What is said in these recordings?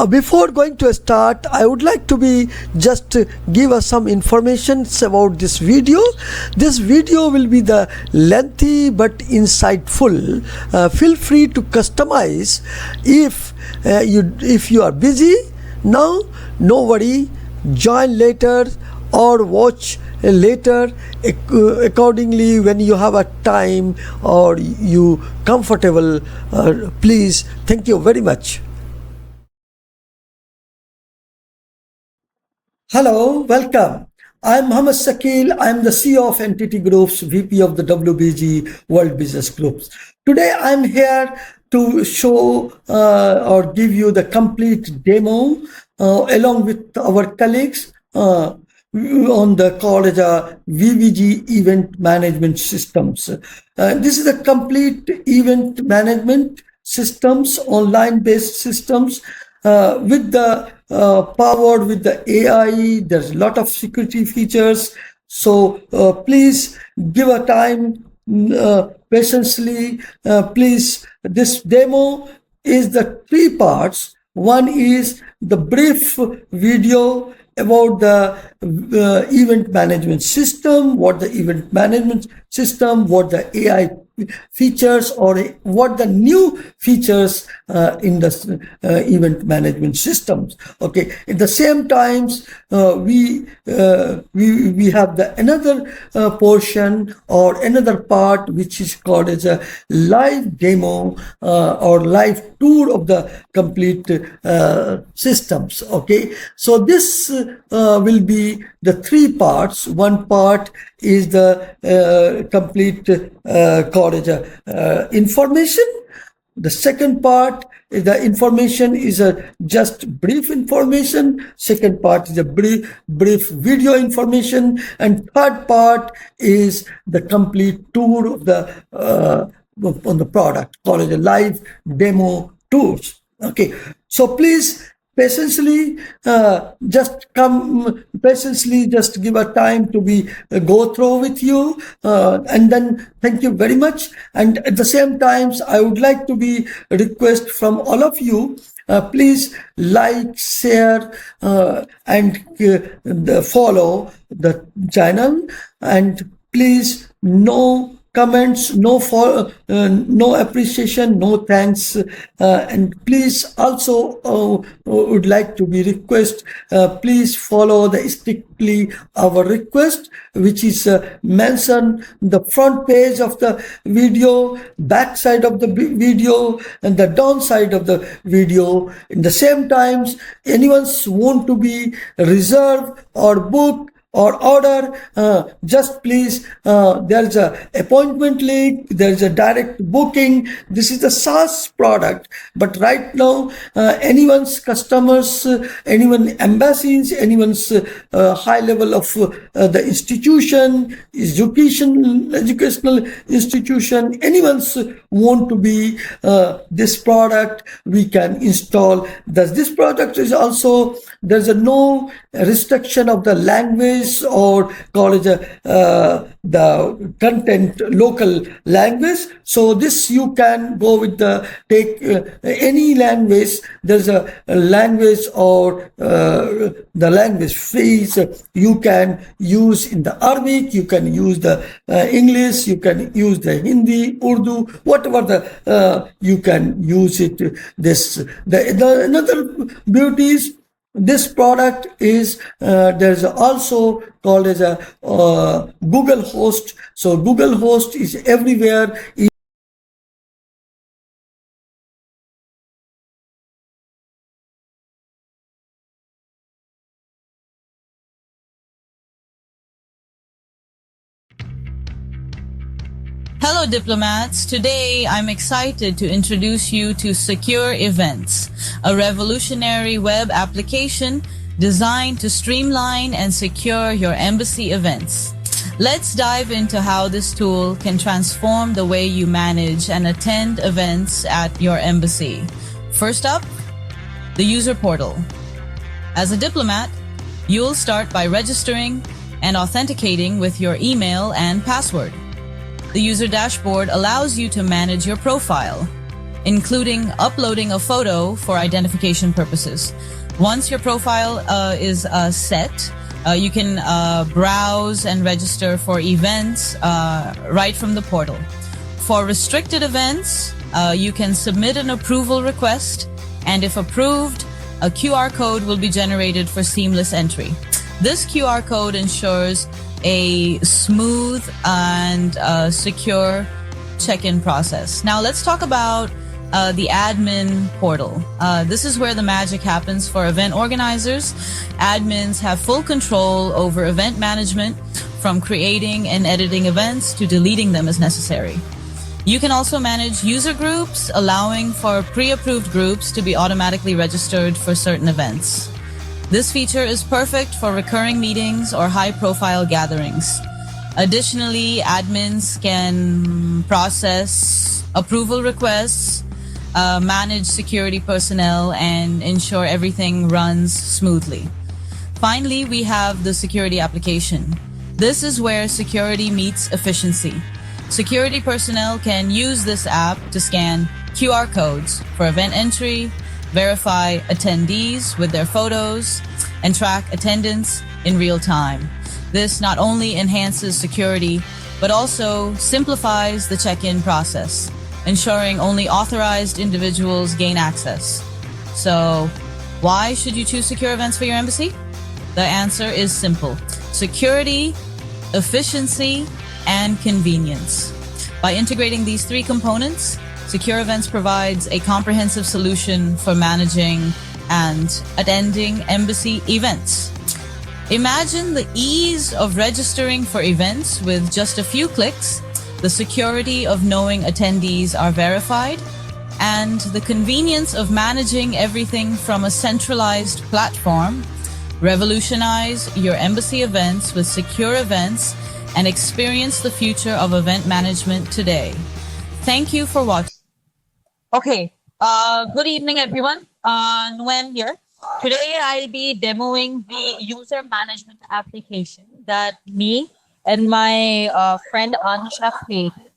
Before going to start, I would like to be just give us some information about this video. This video will be the lengthy but insightful. Feel free to customize if you are busy now. No worry, join later or watch later accordingly when you have a time or you comfortable. Please, thank you very much. Hello, welcome. I'm Mohammad Shakil. I'm the CEO of NTT Groups, VP of the WBG World Business Groups. Today I'm here to show or give you the complete demo along with our colleagues on the college WBG event management systems. This is a complete event management systems, online based systems with the powered with the AI. There's a lot of security features. So please give a time patiently. Please, this demo is the three parts. One is the brief video about the event management system, what the event management system, what the AI features or what the new features in the event management systems. Okay, at the same times we have the another portion or another part which is called as a live demo or live tour of the complete systems. Okay, so this will be the three parts. One part is the complete college information. The second part is the information is a just brief information. Second part is a brief video information, and third part is the complete tour of the on the product, college live demo tours. Okay, so please patiently just give a time to be go through with you, and then thank you very much. And at the same times I would like to be request from all of you, please like, share and follow the channel, and please no comments, no appreciation, no thanks, and please also would like to be request, please follow the strictly our request, which is mentioned the front page of the video, back side of the video, and the down side of the video. In the same times, anyone's want to be reserve or book or order, just please, there's a appointment link, there's a direct booking. This is a SaaS product, but right now anyone's customers, anyone embassies, anyone's high level of the institution, educational institution, anyone's want to be this product, we can install. This product is also, there's a no restriction of the language or college the content local language. So this you can go with the take any language. There's a language or the language phrase you can use in the Arabic, you can use the English, you can use the Hindi, Urdu, whatever the you can use it. This the another beauties. This product is there's also called as a Google host. So Google host is everywhere. Hello diplomats, today I'm excited to introduce you to Secure Events, a revolutionary web application designed to streamline and secure your embassy events. Let's dive into how this tool can transform the way you manage and attend events at your embassy. First up, the user portal. As a diplomat, you'll start by registering and authenticating with your email and password. The user dashboard allows you to manage your profile, including uploading a photo for identification purposes. Once your profile is set, you can browse and register for events right from the portal. For restricted events, you can submit an approval request, and if approved, a QR code will be generated for seamless entry. This QR code ensures a smooth and secure check-in process. Now let's talk about the admin portal. This is where the magic happens for event organizers. Admins have full control over event management, from creating and editing events to deleting them as necessary. You can also manage user groups, allowing for pre-approved groups to be automatically registered for certain events. This feature is perfect for recurring meetings or high-profile gatherings. Additionally, admins can process approval requests, manage security personnel, and ensure everything runs smoothly. Finally, we have the security application. This is where security meets efficiency. Security personnel can use this app to scan QR codes for event entry, verify attendees with their photos, and track attendance in real time. This not only enhances security, but also simplifies the check-in process, ensuring only authorized individuals gain access. So, why should you choose secure events for your embassy? The answer is simple: security, efficiency, and convenience. By integrating these three components, Secure Events provides a comprehensive solution for managing and attending embassy events. Imagine the ease of registering for events with just a few clicks, the security of knowing attendees are verified, and the convenience of managing everything from a centralized platform. Revolutionize your embassy events with Secure Events and experience the future of event management today. Thank you for watching. Okay, good evening everyone. Nguyen here. Today I'll be demoing the user management application that me and my friend Ansha created.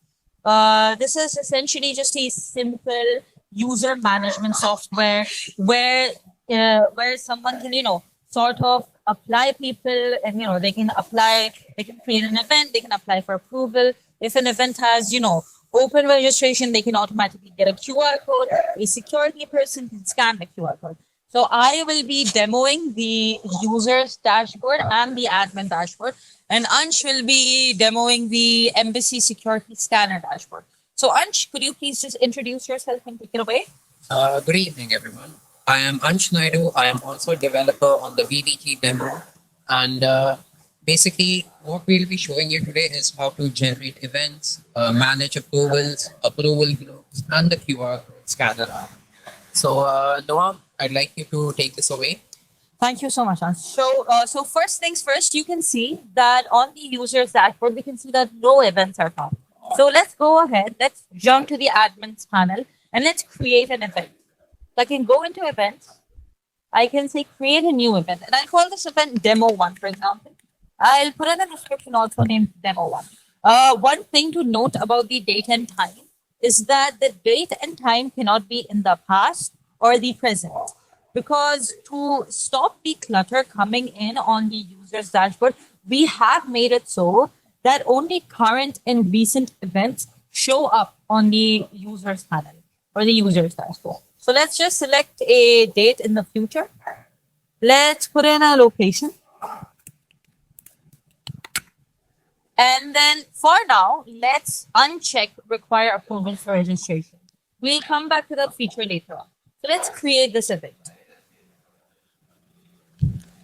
This is essentially just a simple user management software where someone can, sort of apply people, and they can apply, they can create an event, they can apply for approval. If an event has, open registration, they can automatically get a QR code. A security person can scan the QR code. So I will be demoing the user's dashboard and the admin dashboard, and Ansh will be demoing the embassy security scanner dashboard. So Ansh, could you please just introduce yourself and take it away? Good evening, everyone. I am Ansh Naidu. I am also a developer on the WBG demo. And basically, what we'll be showing you today is how to generate events, manage approvals, approval groups, and the QR code scanner. So, Noam, I'd like you to take this away. Thank you so much, Ansh. So first things first, you can see that on the user's dashboard, we can see that no events are found. So let's go ahead. Let's jump to the admins panel and let's create an event. So I can go into events. I can say create a new event, and I'll call this event Demo 1, for example. I'll put in a description also named Demo 1. One thing to note about the date and time is that the date and time cannot be in the past or the present, because to stop the clutter coming in on the user's dashboard, we have made it so that only current and recent events show up on the user's panel or the user's dashboard. So let's just select a date in the future. Let's put in a location. And then for now, let's uncheck require approval for registration. We'll come back to that feature later on. So let's create this event.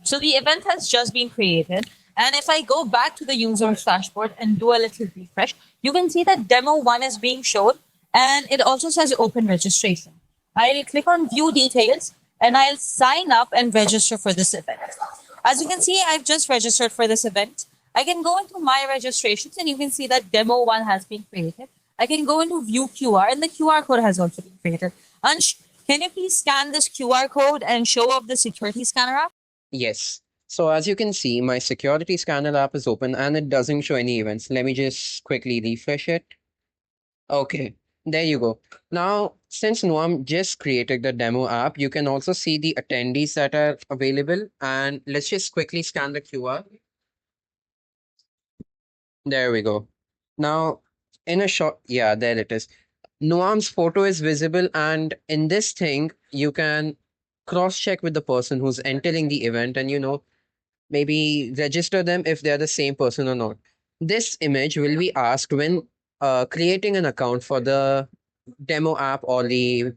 So the event has just been created. And if I go back to the user's dashboard and do a little refresh, you can see that Demo 1 is being shown, and it also says open registration. I'll click on view details and I'll sign up and register for this event. As you can see, I've just registered for this event. I can go into my registrations and you can see that Demo 1 has been created. I can go into view QR and the QR code has also been created. Ansh, can you please scan this QR code and show up the security scanner app? Yes. So as you can see, my security scanner app is open and it doesn't show any events. Let me just quickly refresh it. Okay. There you go. Now, since Noam just created the demo app, you can also see the attendees that are available. And let's just quickly scan the QR. There we go. Now, in a short, yeah, there it is. Noam's photo is visible, and in this thing, you can cross check with the person who's entering the event and, maybe register them if they're the same person or not. This image will be asked when creating an account for the demo app or the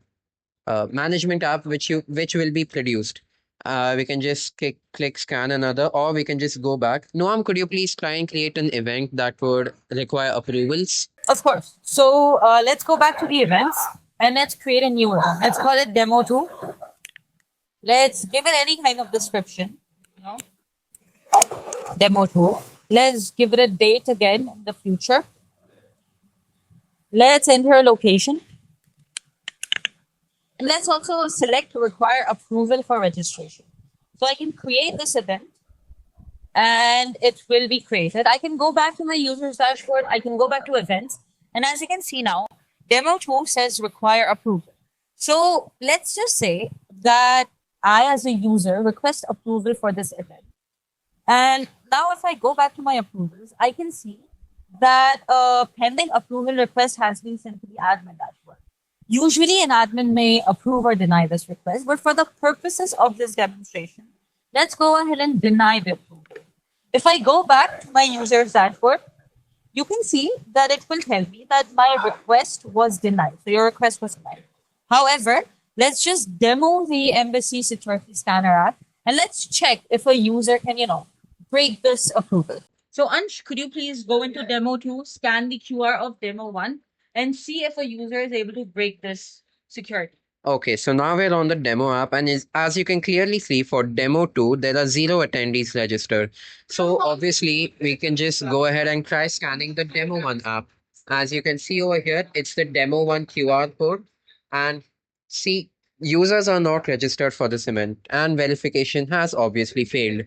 management app which will be produced. We can just click scan another, or we can just go back. Noam, could you please try and create an event that would require approvals? Of course. So let's go back to the events and let's create a new one. Let's call it demo 2. Let's give it any kind of description. You know, demo 2. Let's give it a date again in the future. Let's enter a location. And let's also select require approval for registration. So I can create this event and it will be created. I can go back to my user's dashboard. I can go back to events. And as you can see now, demo 2 says require approval. So let's just say that I, as a user, request approval for this event. And now if I go back to my approvals, I can see that a pending approval request has been sent to the admin dashboard. Usually an admin may approve or deny this request, but for the purposes of this demonstration, let's go ahead and deny the approval. If I go back to my user's dashboard, you can see that it will tell me that my request was denied. So your request was denied. However, let's just demo the Embassy Security Scanner app and let's check if a user can, break this approval. So Ansh, could you please go into demo 2, scan the QR of demo 1 and see if a user is able to break this security. Okay, so now we're on the demo app, and as you can clearly see, for demo 2, there are 0 attendees registered. So obviously, we can just go ahead and try scanning the demo 1 app. As you can see over here, it's the demo 1 QR code. And see, users are not registered for this event, and verification has obviously failed.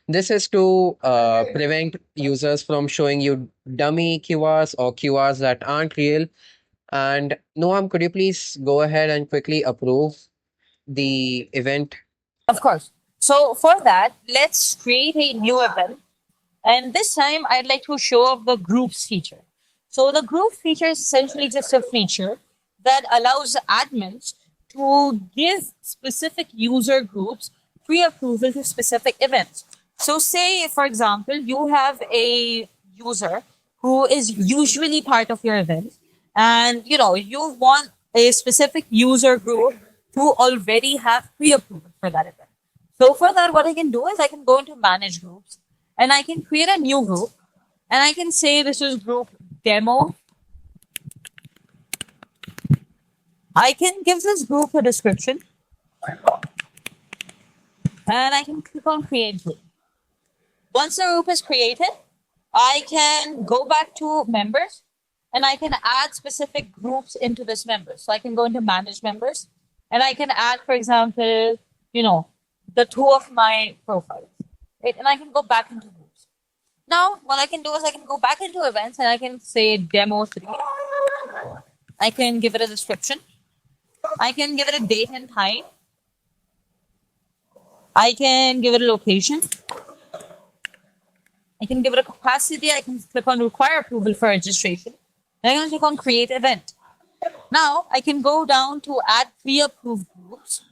This is to prevent users from showing you dummy QRs or QRs that aren't real. And Noam, could you please go ahead and quickly approve the event? Of course. So for that, let's create a new event. And this time I'd like to show off the groups feature. So the group feature is essentially just a feature that allows admins to give specific user groups pre-approval to specific events. So say, for example, you have a user who is usually part of your event and you want a specific user group to already have pre-approval for that event. So for that, what I can do is I can go into manage groups and I can create a new group and I can say this is group demo. I can give this group a description and I can click on create group. Once the group is created, I can go back to members and I can add specific groups into this members. So I can go into manage members and I can add, for example, the 2 of my profiles, right? And I can go back into groups. Now, what I can do is I can go back into events and I can say demo 3. I can give it a description. I can give it a date and time. I can give it a location. I can give it a capacity. I can click on require approval for registration. And I can click on create event. Now I can go down to add pre-approved groups.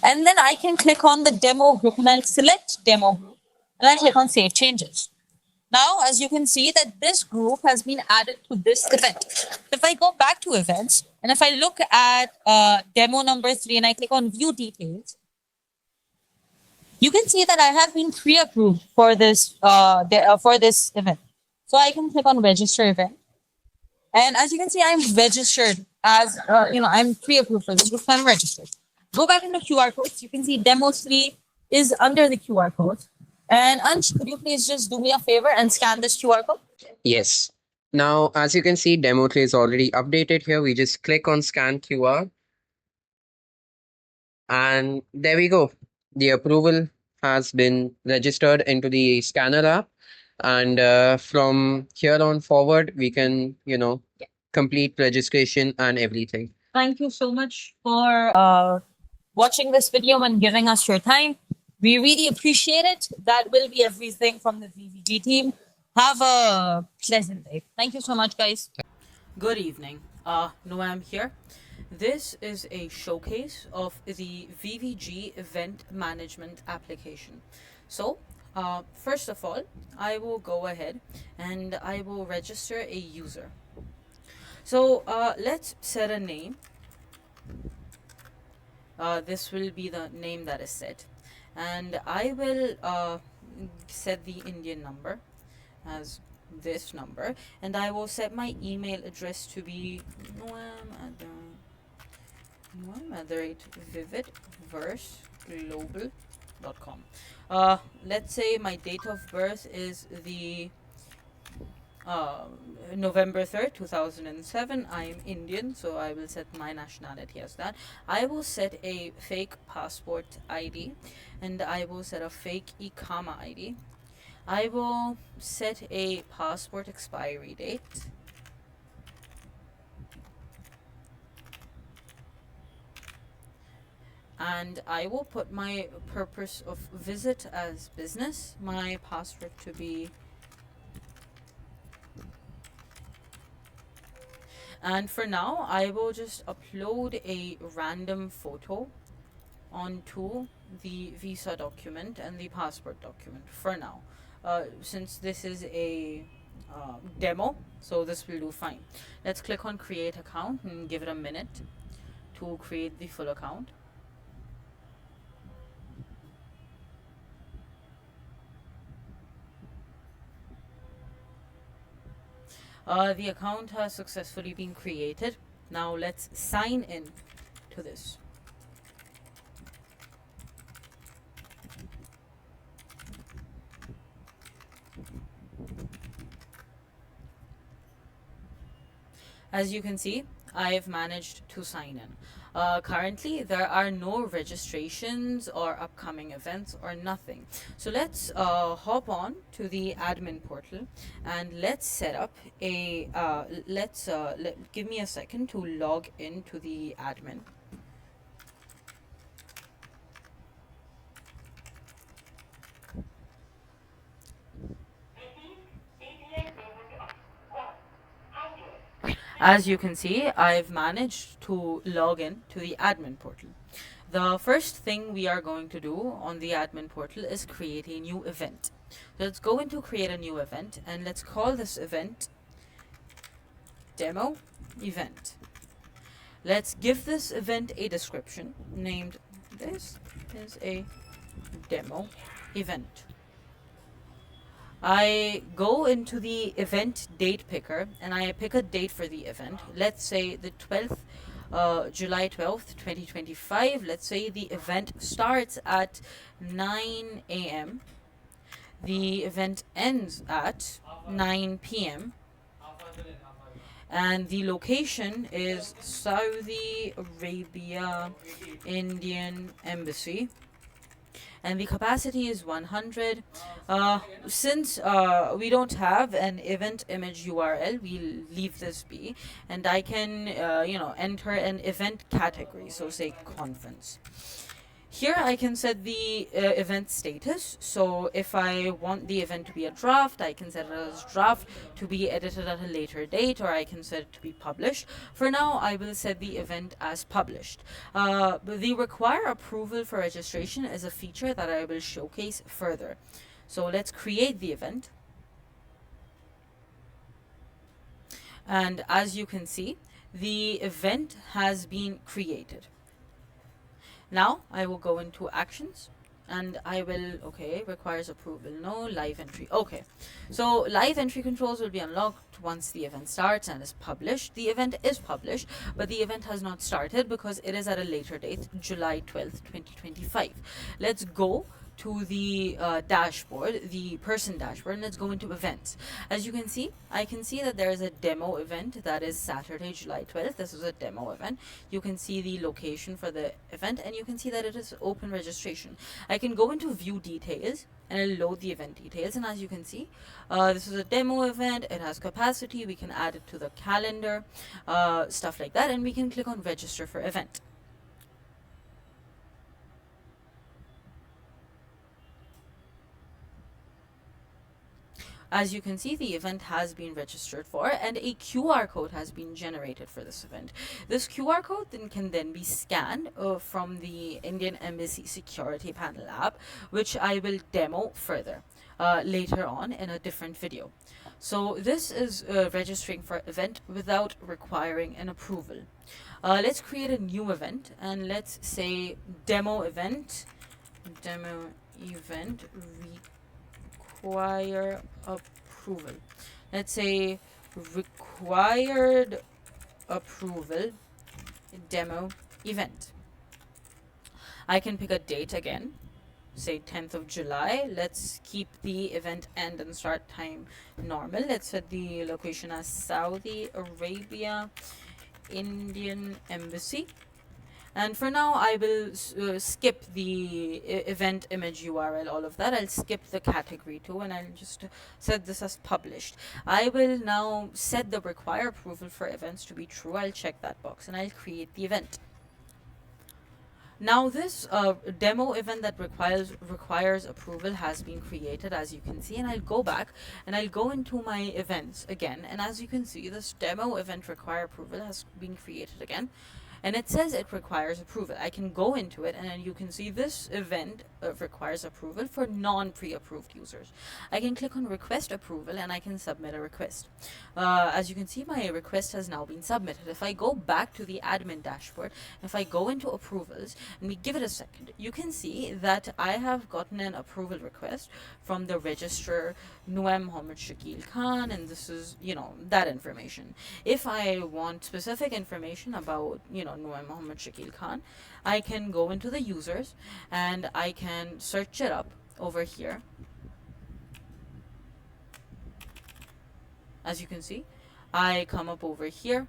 And then I can click on the demo group and I'll select demo group and I click on save changes. Now, as you can see that this group has been added to this event. If I go back to events and if I look at demo number 3 and I click on view details, you can see that I have been pre-approved for this event. So I can click on register event. And as you can see, I'm registered as, I'm pre-approved for this group, so I'm registered. Go back into QR codes. You can see demo 3 is under the QR code. And Ansh, could you please just do me a favor and scan this QR code? Yes. Now, as you can see, demo 3 is already updated here. We just click on scan QR. And there we go. The approval has been registered into the scanner app. And from here on forward, we can, complete registration and everything. Thank you so much for watching this video and giving us your time. We really appreciate it. That will be everything from the VVG team. Have a pleasant day. Thank you so much, guys. Good evening. Noam here. This is a showcase of the VVG event management application. So, first of all, I will go ahead and I will register a user. So, let's set a name. This will be the name that is set, and I will set the Indian number as this number, and I will set my email address to be noam@vividverseglobal.com. Let's say my date of birth is the uh, November 3rd, 2007. I am Indian, so I will set my nationality as that. I will set a fake passport ID, and I will set a fake Ikama ID. I will set a passport expiry date. And I will put my purpose of visit as business, my password to be, and for now I will just upload a random photo onto the visa document and the passport document for now, since this is a demo, so this will do fine. Let's click on create account and give it a minute to create the full account. The account has successfully been created. Now let's sign in to this. As you can see, I've managed to sign in. Currently, there are no registrations or upcoming events or nothing. So let's hop on to the admin portal and let's set up a, give me a second to log into the admin. As you can see, I've managed to log in to the admin portal. The first thing we are going to do on the admin portal is create a new event. So let's go into create a new event and let's call this event demo event. Let's give this event a description named this is a demo event. I go into the event date picker and I pick a date for the event. Let's say the 12th, July 12th, 2025. Let's say the event starts at 9 a.m. The event ends at 9 p.m. And the location is Saudi Arabia Indian Embassy. And the capacity is 100. Since we don't have an event image URL, we'll leave this be, and I can enter an event category, so say conference. Here I can set the event status. So if I want the event to be a draft, I can set it as draft to be edited at a later date, or I can set it to be published. For now, I will set the event as published. The require approval for registration is a feature that I will showcase further. So let's create the event. And as you can see, the event has been created. Now I will go into actions and I will, okay, requires approval, no, live entry. Okay, so live entry controls will be unlocked once the event starts and is published. The event is published, but the event has not started because it is at a later date, July 12th, 2025. Let's go to the dashboard, the person dashboard, and let's go into events. As you can see, I can see that there is a demo event that is Saturday, July 12th. This is a demo event. You can see the location for the event and you can see that it is open registration. I can go into view details and it'll load the event details. And as you can see, this is a demo event. It has capacity. We can add it to the calendar, stuff like that, and we can click on register for event. As you can see, the event has been registered for, and a QR code has been generated for this event. This QR code can then be scanned from the Indian Embassy Security Panel app, which I will demo further later on in a different video. So this is registering for event without requiring an approval. Let's create a new event, and let's say demo event require approval. Let's say required approval demo event. I can pick a date again, say 10th of July. Let's keep the event end and start time normal. Let's set the location as Saudi Arabia Indian Embassy. And for now, I will skip the event image URL, all of that. I'll skip the category too, and I'll just set this as published. I will now set the require approval for events to be true. I'll check that box, and I'll create the event. Now this demo event that requires approval has been created, as you can see, and I'll go back and I'll go into my events again, and as you can see, this demo event require approval has been created again, and it says it requires approval. I can go into it, and then you can see this event requires approval for non-pre-approved users. I can click on request approval, and I can submit a request. As you can see, my request has now been submitted. If I go back to the admin dashboard, if I go into approvals and we give it a second, you can see that I have gotten an approval request from the registrar Mohammad Shakil Khan, and this is, that information. If I want specific information about, Mohammad Shakil Khan, I can go into the users and I can search it up over here. As you can see, I come up over here,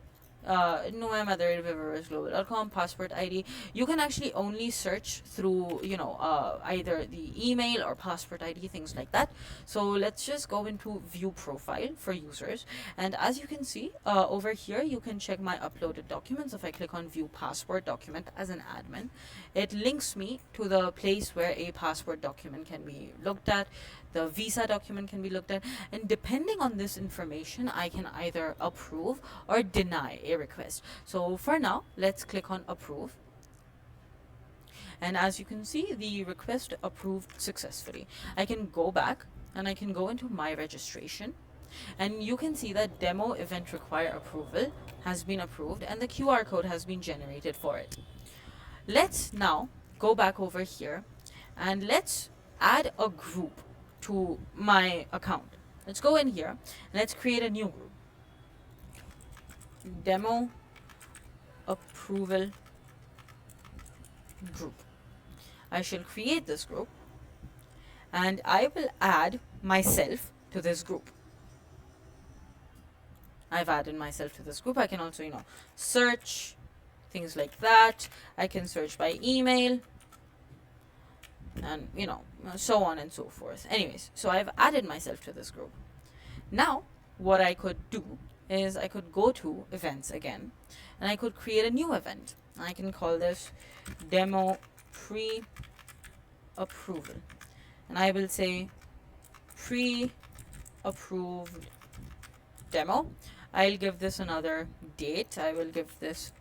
noam@global.com, passport ID. You can actually only search through, either the email or passport ID, things like that. So let's just go into view profile for users. And as you can see, over here, you can check my uploaded documents. If I click on view passport document as an admin, it links me to the place where a passport document can be looked at. The visa document can be looked at, and depending on this information, I can either approve or deny a request. So for now, let's click on approve. And as you can see, the request approved successfully. I can go back and I can go into my registration, and you can see that demo event require approval has been approved and the QR code has been generated for it. Let's now go back over here and let's add a group to my account. Let's go in here and let's create a new group. Demo approval group. I shall create this group and I will add myself to this group. I've added myself to this group. I can also, search, things like that. I can search by email and, so on and so forth. Anyways, so I've added myself to this group. Now, what I could do is I could go to events again and I could create a new event. I can call this demo pre-approval, and I will say pre-approved demo. I'll give this another date. I will give this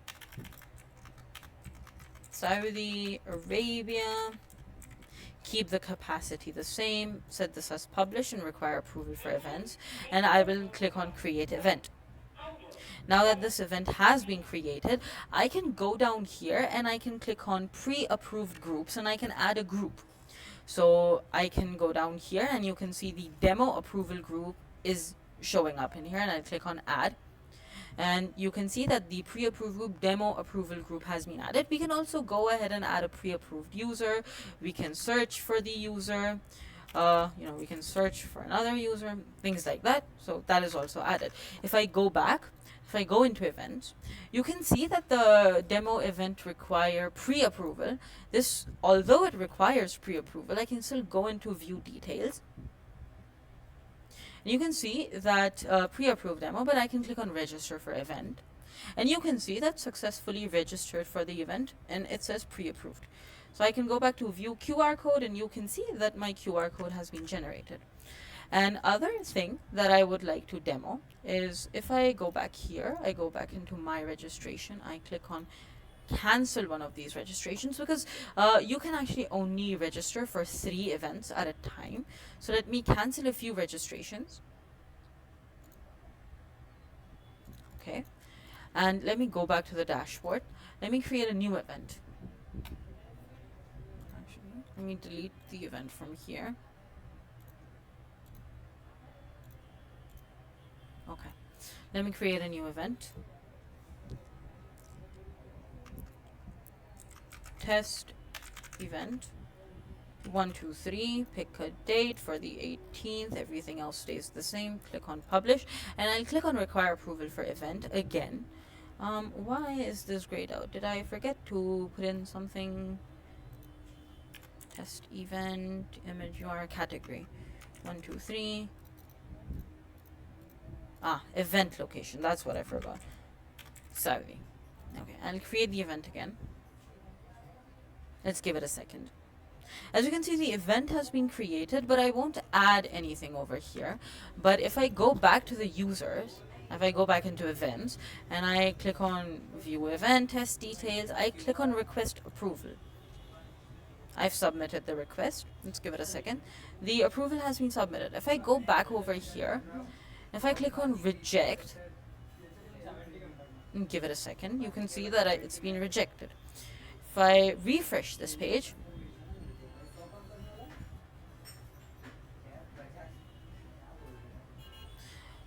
Saudi Arabia. Keep the capacity the same, set this as publish and require approval for events, and I will click on create event. Now that this event has been created, I can go down here and I can click on pre-approved groups and I can add a group. So I can go down here and you can see the demo approval group is showing up in here, and I click on add. And you can see that the pre-approved group, demo approval group, has been added. We can also go ahead and add a pre-approved user. We can search for the user. We can search for another user, things like that. So that is also added. If I go back, if I go into events, you can see that the demo event require pre-approval. This, although it requires pre-approval, I can still go into view details. And you can see that pre-approved demo, but I can click on register for event. And you can see that successfully registered for the event, and it says pre-approved. So I can go back to view QR code, and you can see that my QR code has been generated. And other thing that I would like to demo is if I go back here, I go back into my registration, I click on cancel one of these registrations, because you can actually only register for 3 events at a time. So let me cancel a few registrations. Okay. And let me go back to the dashboard. Let me create a new event. Actually, let me delete the event from here. Okay. Let me create a new event. Test event 1, 2, 3. Pick a date for the 18th. Everything else stays the same. Click on publish, and I'll click on require approval for event again. Why is this grayed out? Did I forget to put in something? Test event image URL category 1, 2, 3. Event location. That's what I forgot. Sorry. Okay, I'll create the event again. Let's give it a second. As you can see, the event has been created, but I won't add anything over here. But if I go back to the users, if I go back into events, and I click on view event, test details, I click on request approval. I've submitted the request. Let's give it a second. The approval has been submitted. If I go back over here, if I click on reject, and give it a second, you can see that it's been rejected. If I refresh this page,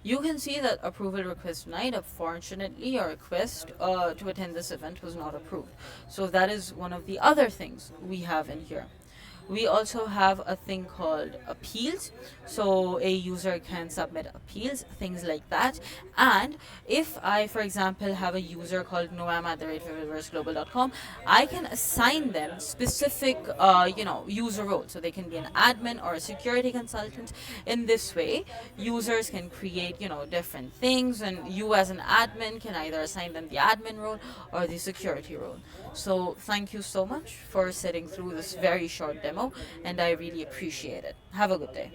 you can see that approval request denied. Unfortunately, your request to attend this event was not approved. So that is one of the other things we have in here. We also have a thing called appeals. So a user can submit appeals, things like that. And if I, for example, have a user called noam@vividverseglobal.com, I can assign them specific, user roles. So they can be an admin or a security consultant. In this way, users can create, different things, and you as an admin can either assign them the admin role or the security role. So thank you so much for sitting through this very short demo, and I really appreciate it. Have a good day.